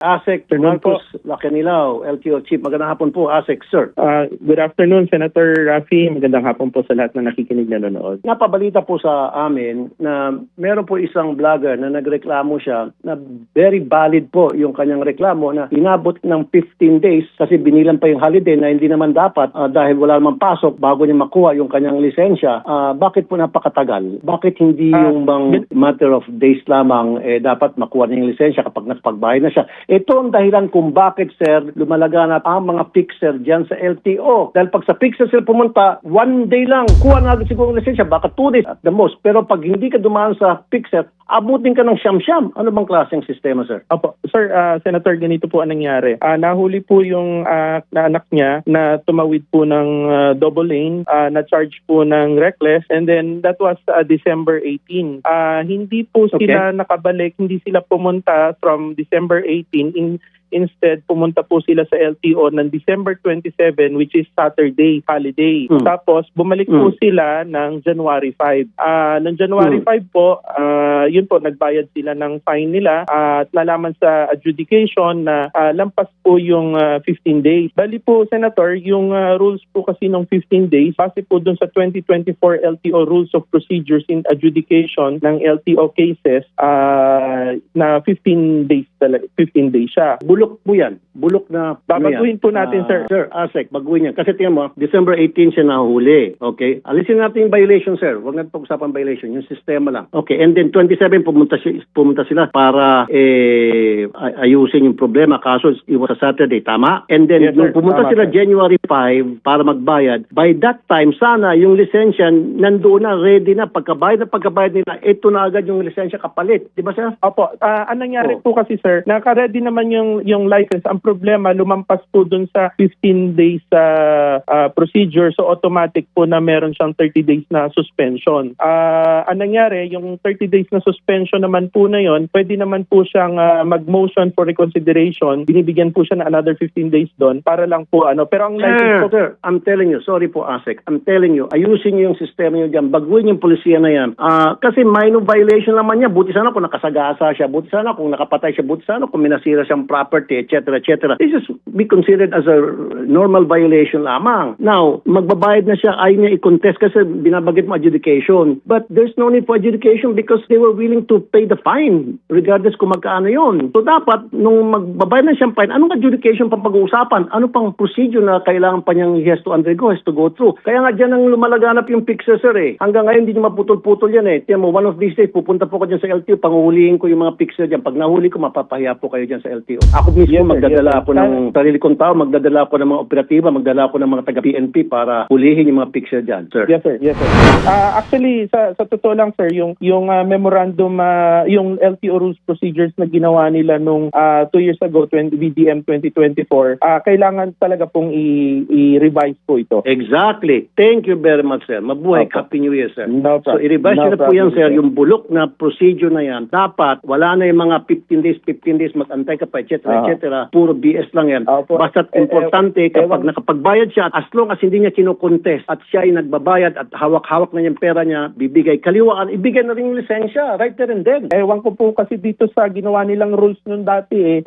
ASEC Marcos Lacanilaw, LTO Chief. Magandang hapon po, ASEC, sir. Good afternoon, Senator Raffy. Magandang hapon po sa lahat na nakikinig na nanonood. Napabalita po sa amin na meron po isang vlogger na nagreklamo siya na very valid po yung kanyang reklamo na inabot ng 15 days kasi binilang pa yung holiday na hindi naman dapat dahil wala namang pasok bago niya makuha yung kanyang lisensya. Bakit po napakatagal? Bakit hindi yung bang matter of days lamang dapat makuha niya yung lisensya kapag nakapagbayad na siya? Ito ang dahilan kung bakit, sir, lumalaganap ang mga fixer dyan sa LTO. Dahil pag sa fixer sila pumunta, 1 day lang, kuha na agad siguro ng lisensya, baka 2 days at the most. Pero pag hindi ka dumaan sa fixer, abutin ka ng siyam-siyam. Ano bang klaseng sistema, sir? Opo. Sir, Senator, ganito po ang nangyari. Nahuli po yung na anak niya na tumawid po ng double lane, na-charge po ng reckless, and then that was December 18. Hindi po sila nakabalik, hindi sila pumunta from December 18. Instead, pumunta po sila sa LTO ng December 27, which is Saturday, holiday. Tapos, bumalik po sila ng January 5. Ng January 5 po, yun po, nagbayad sila ng fine nila at nalaman sa adjudication na lampas po yung 15 days. Bali po, Senator, yung rules po kasi ng 15 days, base po dun sa 2024 LTO Rules of Procedures in Adjudication ng LTO cases, na 15 days siya. Bulok po yan. Bulok na... Babaguhin po natin, sir. Sir, ASEC, baguhin yan. Kasi tingnan mo, December 18 siya nahuli. Okay? Alisin natin yung violation, sir. Huwag natin pag-usapan violation. Yung sistema lang. Okay. And then 27, pumunta sila para ayusin yung problema. Kaso, it was a Saturday. Tama? And then, yes, nung pumunta tama, sila sir. January 5 para magbayad, by that time, sana yung lisensya nandoon na, ready na. Pagkabayad nila, ito na agad yung lisensya kapalit. Di ba, sir? Opo. Ang nangyari po kasi, sir, naka-ready naman yung license. Ang problema, lumampas po dun sa 15 days procedure. So, automatic po na meron siyang 30 days na suspension. Ang nangyari, yung 30 days na suspension naman po na yon, pwede naman po siyang mag-motion for reconsideration. Binibigyan po siya na another 15 days doon para lang po Pero ang license po... Sir, I'm telling you, sorry po, ASEC. I'm telling you, ayusin niyo yung sistema niyo dyan. Baguhin yung polisiya na yan. Kasi minor violation naman niya. Buti sana kung nakasagasa siya. Buti sana kung nakapatay siya. Buti sana kung minasira siyang property, etc. etc. This is be considered as a normal violation lamang. Now, magbabayad na siya, ayaw niya i-contest kasi binabagit mo adjudication. But there's no need for adjudication because they were willing to pay the fine regardless kung magkaano yun. So dapat, nung magbabayad na siyang fine, anong adjudication pang pag-uusapan? Ano pang procedure na kailangan pa niyang he has to undergo, has to go through? Kaya nga dyan ang lumalaganap yung fixer, sir eh. Hanggang ngayon, hindi niyo maputol-putol yan eh. Tiyan mo, one of these days, pupunta po ko dyan sa LTO, panguhulihin ko yung mga fixer dyan. Pag nahuli ko, mapapahiya po kayo dyan sa LTO. Ako mismo magdadala ako ng sarili kong tao, magdadala ako ng mga operatiba, magdadala ako ng mga taga-PNP para hulihin yung mga fixer dyan, sir. Yes, sir. Yes, sir. Actually, sa totoo lang, sir, yung memorandum, yung LTO rules procedures na ginawa nila nung 2 years ago, BDM 2024, kailangan talaga pong i-revise po ito. Exactly. Thank you very much, sir. Mabuhay. Okay. Happy New Year, sir. No So, i-revise no na po yan, problem, sir. sir. Yung bulok na procedure na yan, dapat wala na yung mga 15 days, mag-antay ka pa, etc. etc. Puro BS lang yan. Basta't importante kapag nakapagbayad siya, as long as hindi niya kinokontest at siya ay nagbabayad at hawak-hawak na yung pera niya, bibigay kaliwaan, ibigay na rin yung lisensya, right there and then. Ewan ko po kasi dito sa ginawa nilang rules nun dati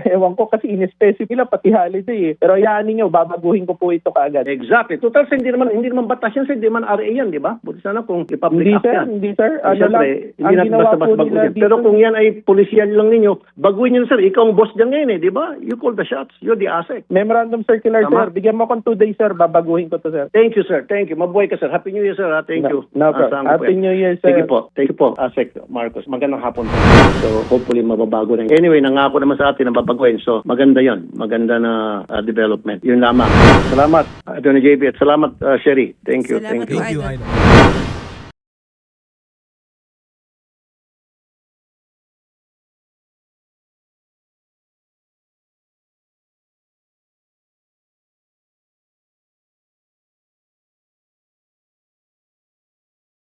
ewan ko kasi in-specify nila pati holiday Pero hayaan ninyo, babaguhin ko po ito kaagad. Exactly. Total, hindi naman batas yan, hindi naman RA yan, di ba? Buti sana kung i-public act yan. Hindi sir. Siyempre, hindi ang na ginawa basta-basta po nila baguhin. Pero kung yan ay polisyal lang ninyo, baguhin nyo, sir. Ikaw ang boss dyan ngayon di ba? You call the shots. You're the ASEC. Memorandum circular, Tama. sir. Bigyan mo akong 2 days, sir. Babaguhin ko to, sir. Thank you, sir. Thank you. Mabuhay ka, sir. Happy New Year, sir. Thank you. No problem. Happy New Year, sir. Sige po. Thank you po, ASEC Marcos. Magandang hapon po. So, hopefully, mababago na. Anyway, nangako naman sa atin na babaguhin. So, maganda yon. Maganda na development. Yun lamang. Salamat, Attorney JB. At salamat, Sherry. Thank you. Salamat Thank you. po, Idol.